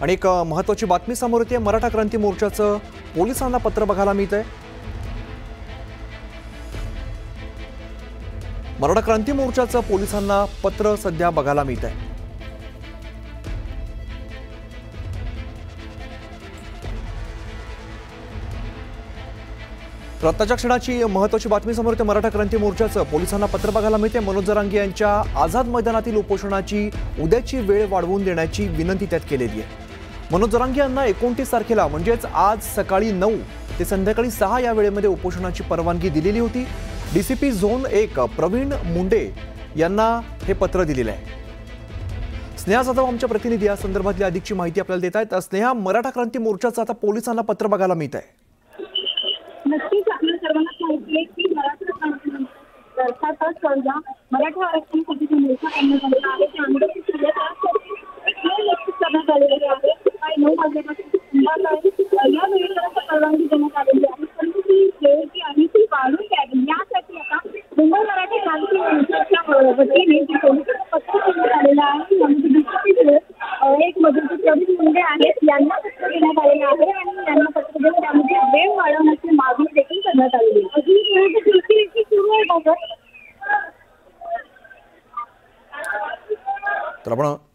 आणि एक महत्त्वाची बातमी समोर येते। मराठा क्रांती मोर्चाचं पोलिसांना पत्र बघायला मिळतंय। मराठा क्रांती मोर्चाचं पोलिसांना पत्र सध्या बघायला मिळतंय। आताच्या क्षणाची महत्त्वाची बातमी समोर येते। मराठा क्रांती मोर्चाचं पोलिसांना पत्र बघायला मिळते। मनोज जरांगे यांच्या आझाद मैदानातील उपोषणाची उद्याची वेळ वाढवून देण्याची विनंती त्यात केलेली आहे। मनोज जरांगे यांना 29 तारखेला म्हणजेच आज सकाळी 9 ते संध्याकाळी 6 या वेळेमध्ये उपोषणाची परवानगी दिलेली होती। डीसीपी झोन 1 प्रवीण मुंडे यांना हे पत्र दिलेलं आहे। स्नेहा जाधव आमच्या प्रतिनिधी या संदर्भातली अधिकची माहिती आपल्याला देत आहेत। स्नेहा, मराठा क्रांती मोर्चाचं आता पोलिसांना पत्र बघायला मिळत आहे। नक्कीच आपल्या सर्वांना सांगितले की मराठा आरक्षणासाठी जो मोर्चा करण्यात आलेला आहे त्या आंदोलन करण्यात आलेले आहे। सकाळी 9 वाजल्यापासून संध्याकाळी या वेळेपर्यंत परवानगी देण्यात आलेली आहे, परंतु ती वेळ जी आहे ती वाढून द्यावी यासाठी आता मुंबई मराठा क्रांती मोर्चाच्या वतीने जे पोलिसांना पत्र देण्यात आलेलं आहे यामध्ये डीसीपी एक मधुकर प्रवीण मुंडे आहेत यांना पत्र देण्यात आलेलं आहे आणि यांना पत्र देऊन त्यामध्ये वेळ वाढवण्याची मागणी देखील करण्यात आलेली आहे। अजून सुरू आहे बाबत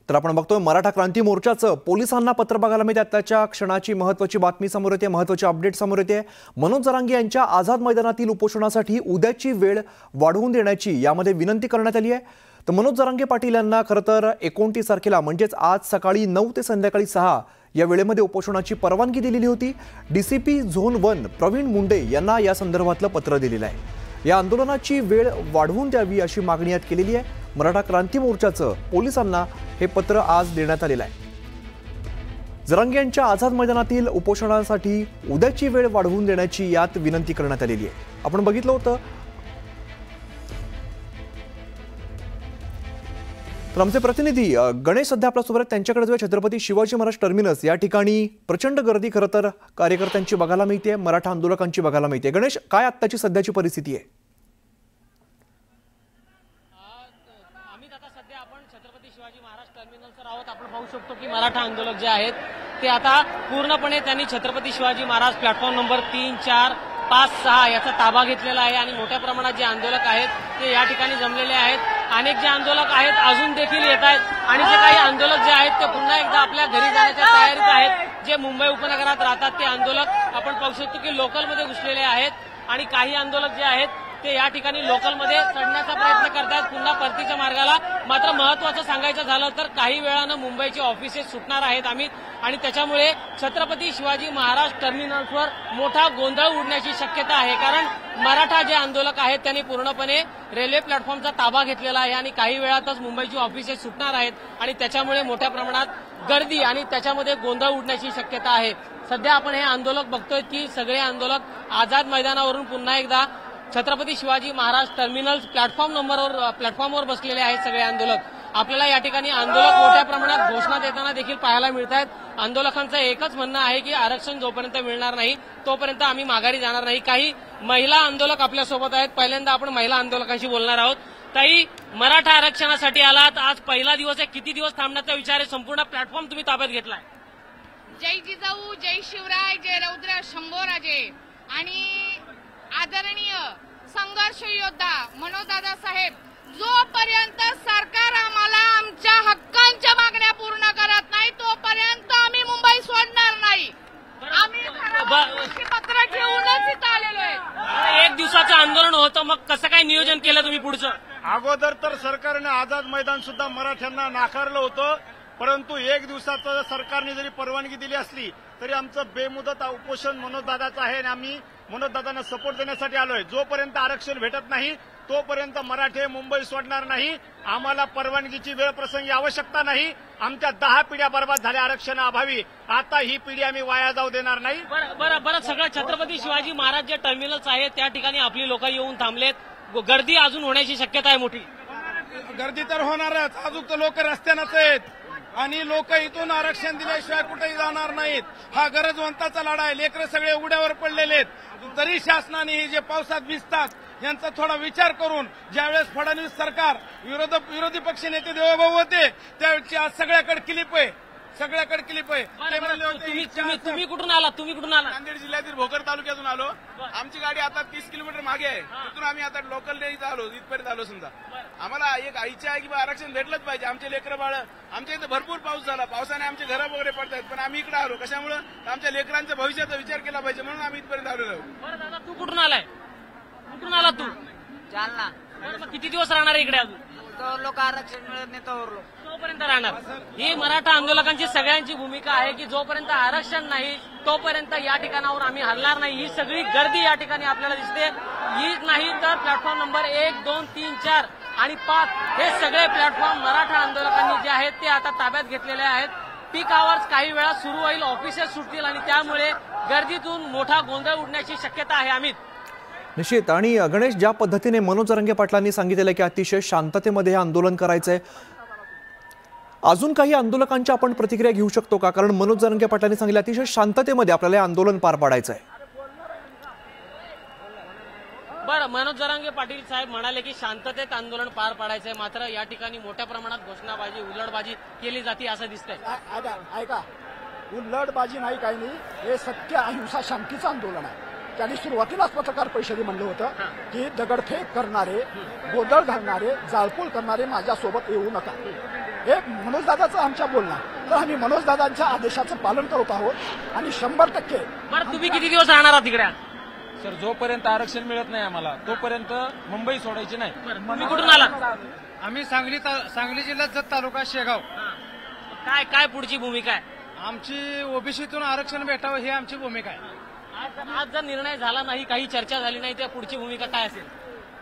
तर आपण बघतोय मराठा क्रांती मोर्चाचं पोलिसांना पत्र बघायला मिळते। त्याच्या क्षणाची महत्त्वाची बातमी समोर येते, महत्त्वाची अपडेट समोर येते। मनोज जरांगे यांच्या आझाद मैदानातील उपोषणासाठी उद्याची वेळ वाढवून देण्याची यामध्ये विनंती करण्यात आली आहे। तर मनोज जरांगे पाटील यांना खरं तर 29 तारखेला म्हणजेच आज सकाळी 9 ते संध्याकाळी 6 या वेळेमध्ये उपोषणाची परवानगी दिलेली होती। डीसीपी झोन 1 प्रवीण मुंडे यांना या संदर्भातलं पत्र दिलेलं आहे। या आंदोलनाची वेळ वाढवून द्यावी अशी मागणी यात केलेली आहे। मराठा क्रांती मोर्चाचं पोलिसांना हे पत्र आज देण्यात आलेलं आहे। जरांगे यांच्या आझाद मैदानातील उपोषणासाठी उद्याची वेळ वाढवून देण्याची यात विनंती करण्यात आलेली आहे। आपण बघितलं होतं तर आमचे प्रतिनिधी गणेश सध्या आपल्यासोबत त्यांच्याकडे जो छत्रपती शिवाजी महाराज टर्मिनस या ठिकाणी प्रचंड गर्दी खरं तर कार्यकर्त्यांची बघायला मिळते, मराठा आंदोलकांची बघायला मिळते। गणेश, काय आत्ताची सध्याची परिस्थिती आहे? आपण छत्रपती शिवाजी महाराज टर्मिनलवर आहोत। आपण पाहू शकतो की मराठा आंदोलक जे आहेत ते आता पूर्णपणे त्यांनी छत्रपती शिवाजी महाराज प्लॅटफॉर्म नंबर 3, 4, 5, 6 याचा ताबा घेतलेला आहे आणि मोठ्या प्रमाणात जे आंदोलक आहेत ते या ठिकाणी जमलेले आहेत। अनेक जे आंदोलक आहेत अजून देखील येत आहेत आणि जे काही आंदोलक जे आहेत ते पुन्हा एकदा आपल्या घरी जाण्याच्या तयारीत आहेत। जे मुंबई उपनगरात राहतात ते आंदोलक आपण पाहू शकतो की लोकलमध्ये घुसलेले आहेत आणि काही आंदोलक जे आहेत ते या ठिकाणी लोकलमध्ये चढण्याचा प्रयत्न करतात पुन्हा परतीच्या मार्गाला। मात्र महत्त्वाचं सांगायचं झालं तर काही वेळानं मुंबईचे ऑफिसेस सुटणार आहेत आणि त्याच्यामुळे छत्रपती शिवाजी महाराज टर्मिनल्सवर मोठा गोंधळ उडण्याची शक्यता आहे। कारण मराठा जे आंदोलक आहेत त्यांनी पूर्णपणे रेल्वे प्लॅटफॉर्मचा ताबा घेतलेला आहे आणि काही वेळातच मुंबईची ऑफिसेस सुटणार आहेत आणि त्याच्यामुळे मोठ्या प्रमाणात गर्दी आणि त्याच्यामध्ये गोंधळ उडण्याची शक्यता आहे। सध्या आपण हे आंदोलक बघतोय की सगळे आंदोलक आझाद मैदानावरून पुन्हा एकदा छत्रपती शिवाजी महाराज टर्मिनल्स प्लॅटफॉर्मवर बसलेले आहेत सगळे आंदोलक। आपल्याला या ठिकाणी आंदोलक मोठ्या प्रमाणात घोषणा देताना देखील पाहायला मिळत आहेत। आंदोलकांचं एकच म्हणणं आहे की आरक्षण जोपर्यंत मिळणार नाही तोपर्यंत आम्ही माघारी जाणार नाही। काही महिला आंदोलक आपल्यासोबत आहेत, पहिल्यांदा आपण महिला आंदोलकांशी बोलणार आहोत। ताई, मराठा आरक्षणासाठी आलात, आज पहिला दिवस आहे, किती दिवस थांबण्याचा विचार आहे? संपूर्ण प्लॅटफॉर्म तुम्ही ताब्यात घेतलाय। जय जिजाऊ, जय शिवराय, जय रौद्र शंभोराजे आणि आदरणीय संघर्ष योद्धा मनोजदादा साहेब, जोपर्यंत सरकार आम्हाला आमच्या हक्कांच्या मागण्या पूर्ण करत नाही तोपर्यंत आम्ही मुंबई सोडणार नाही। आम्ही पत्र घेऊनच इथं आलेलो आहे। एक दिवसाचं आंदोलन होतं, मग कसं काय नियोजन केलं तुम्ही पुढचं? अगोदर तर सरकारने आझाद मैदान सुद्धा मराठ्यांना नाकारलं होतं, परंतु एक दिवसाचं सरकारने जरी परवानगी दिली असली तरी आमचं बेमुदत उपोषण मनोजदादाचं आहे आणि आम्ही मनोजदादांना सपोर्ट देण्यासाठी आलोय। जोपर्यंत आरक्षण भेटत नाही तोपर्यंत मराठे मुंबई सोडणार नाही। आम्हाला परवानगीची वेळ प्रसंगी आवश्यकता नाही। आमच्या 10 पिढ्या बर्बाद झाल्या आरक्षणाअभावी, आता ही पिढी आम्ही वाया जाऊ देणार नाही। बरं सगळं छत्रपती शिवाजी महाराज जे टर्मिनल्स आहेत त्या ठिकाणी आपली लोक येऊन थांबलेत, गर्दी अजून होण्याची शक्यता आहे मोठी? गर्दी तर होणारच, अजून तर लोक रस्त्यानंच आहेत आणि लोक इथून आरक्षण दिल्याशिवाय कुठेही जाणार नाहीत। हा गरजवंताचा लढा आहे, लेकरं सगळे उघड्यावर पडलेले आहेत। तरी शासनाने हे जे पावसात भिजतात यांचा थोडा विचार करून, ज्यावेळेस फडणवीस सरकार विरोधी पक्ष नेते देवभाऊ होते त्यावेळेची आज सगळ्याकडे क्लिप आहे, सगळ्याकडे क्लिप आहे. ते म्हणले होते तुम्ही कुठून आलात? नांदेड जिल्ह्यातील भोकर तालुक्यातून आलो. आमची गाडी आता 30 किलोमीटर मागे आहे. तिथून आम्ही आता लोकल इथं आलो, इथपर्यंत आलो. समजा आम्हाला एक इच्छा आहे की आरक्षण भेटलंच पाहिजे. आमचे लेकरं बाळ, आमच्या इथे भरपूर पाऊस झाला, पावसाने आमचे घरं वगैरे पडतात, पण आम्ही इकडे आलो कशामुळे? आमच्या लेकरांच्या भविष्याचा विचार केला पाहिजे म्हणून आम्ही इथपर्यंत आलेलो आहोत. बरं दादा, तू कुठून आलाय? कुठून आला तू? जालना. बरं, मग किती दिवस राहणार आहे इकडे अजून? तो लोक आरक्षण मिळत नाही तोवर लोक. तोपर्यंत राहणार. ही मराठा आंदोलकांची सगळ्यांची भूमिका आहे की जोपर्यंत आरक्षण नाही तोपर्यंत या ठिकाणावर आम्ही हलणार नाही. ही सगळी गर्दी या ठिकाणी आपल्याला दिसते. हीच नाही तर प्लॅटफॉर्म नंबर 1, 2, 3, 4 आणि 5 हे सगळे प्लॅटफॉर्म मराठा आंदोलकांनी जे आहेत ते आता ताब्यात घेतलेले आहेत. पीक आवर्स काही वेळा सुरू होईल, ऑफिसेस सुटतील आणि त्यामुळे गर्दीतून मोठा गोंधळ उडण्याची शक्यता आहे. अमित, निश्चित. आणि गणेश, ज्या पद्धतीने मनोज जरांगे पाटलांनी सांगितलेलं की अतिशय शांततेमध्ये हे आंदोलन करायचंय, अजून काही आंदोलकांच्या आपण प्रतिक्रिया घेऊ शकतो का? कारण मनोज जरांगे पाटलांनी सांगितलं अतिशय शांततेमध्ये आपल्याला हे आंदोलन पार पाडायचं आहे. बरं, मनोज जरांगे पाटील साहेब म्हणाले की शांततेत आंदोलन पार पाडायचंय, मात्र या ठिकाणी मोठ्या प्रमाणात घोषणाबाजी, उलटबाजी केली जाते असं दिसतंय. ऐका, उल्लडबाजी नाही, काही नाही. हे सत्य अहिंसा शांतीचं आंदोलन आहे. त्यांनी सुरुवातीलाच पत्रकार परिषदेत म्हणलं होतं की दगडफेक करणारे, गोंधळ घालणारे, जाळपोळ करणारे माझ्यासोबत येऊ नका. हे मनोजदादाचं आमच्या बोलणं. तर आम्ही मनोजदादांच्या आदेशाचं पालन करत आहोत आणि 100%. बरं, तुम्ही किती दिवस राहणार आहात तिकडे? सर, जोपर्यंत आरक्षण मिळत नाही आम्हाला तोपर्यंत मुंबई सोडायची नाही. तुम्ही कुठून आलात? आम्ही सांगली जिल्ह्यात जत तालुका शेगाव. काय पुढची भूमिका आहे? आमची ओबीसीतून आरक्षण भेटावं ही आमची भूमिका आहे. आज जर निर्णय झाला नाही, काही चर्चा झाली नाही, तर पुढची भूमिका काय असेल?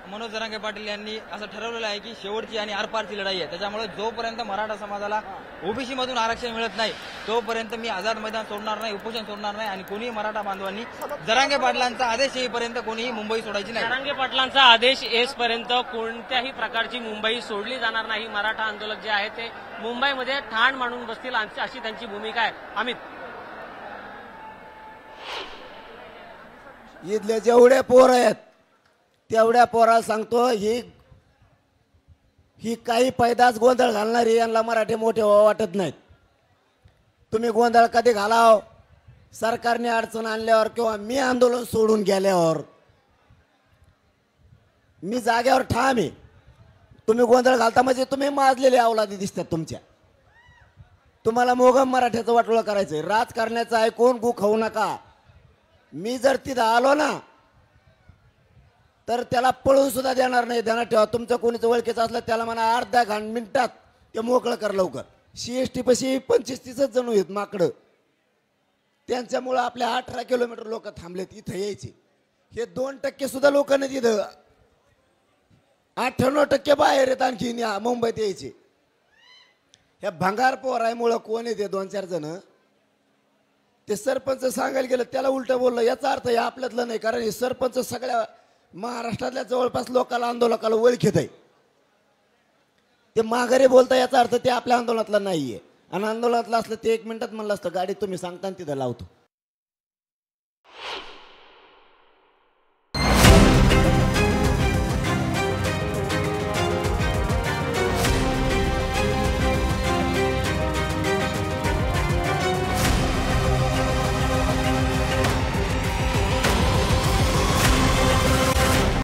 मनोज जरांगे पाटील यांनी असं ठरवलेलं आहे की शेवटची आणि आरपारची लढाई आहे. त्याच्यामुळे जोपर्यंत मराठा समाजाला ओबीसी मधून आरक्षण मिळत नाही तोपर्यंत मी आझाद मैदान सोडणार नाही, उपोषण सोडणार नाही आणि कोणीही मराठा बांधवांनी जरांगे पाटलांचा आदेश येईपर्यंत कोणीही मुंबई सोडायची नाही. जरांगे पाटलांचा आदेश येईपर्यंत कोणत्याही प्रकारची मुंबई सोडली जाणार नाही. मराठा आंदोलक जे आहेत ते मुंबईमध्ये ठाण मांडून बसतील अशी त्यांची भूमिका आहे. अमित, इथले जेवढे पोर आहेत तेवढ्या पोरा सांगतो, ही काही पैदाच गोंधळ घालणारी यांना मराठी मोठे वाटत नाहीत. तुम्ही गोंधळ कधी घालाव? सरकारने अडचण आणल्यावर किंवा मी आंदोलन सोडून गेल्यावर. मी जाग्यावर ठाम आहे. तुम्ही गोंधळ घालता म्हणजे तुम्ही माजलेले अवलादी दिसतात तुमच्या. तुम्हाला मोगम मराठ्याचं वाटोळं करायचंय, राजकारण्याचं ऐकून गु खाऊ नका. मी जर तिथं आलो ना तर त्याला पळून सुद्धा देणार नाही. ध्यानात ठेवा. तुमचं कोणीच ओळखीचं असलं त्याला म्हणा अर्ध्या मिनिटात ते मोकळं कर लवकर. CST पशी 25-30 जण आहेत माकडं. त्यांच्यामुळं आपल्या 18 किलोमीटर लोक थांबलेत इथं यायचे. हे 2% सुद्धा लोक नाही तिथं. 98% बाहेर आहेत आणखी मुंबईत यायचे. ह्या भंगार पोरामुळं कोण येते 2-4 जण. ते सरपंच सांगायला गेलं त्याला उलट बोललं. याचा अर्थ हे आपल्यातलं नाही, कारण हे सरपंच सगळ्या महाराष्ट्रातल्या जवळपास लोकांना, आंदोलकाला ओळखीत आहे. ते माघारी बोलता याचा अर्थ ते आपल्या आंदोलनातलं नाहीये. आणि आंदोलनातलं असलं ते 1 मिनिटात म्हणलं असतं गाडी तुम्ही सांगता तिथं लावतो.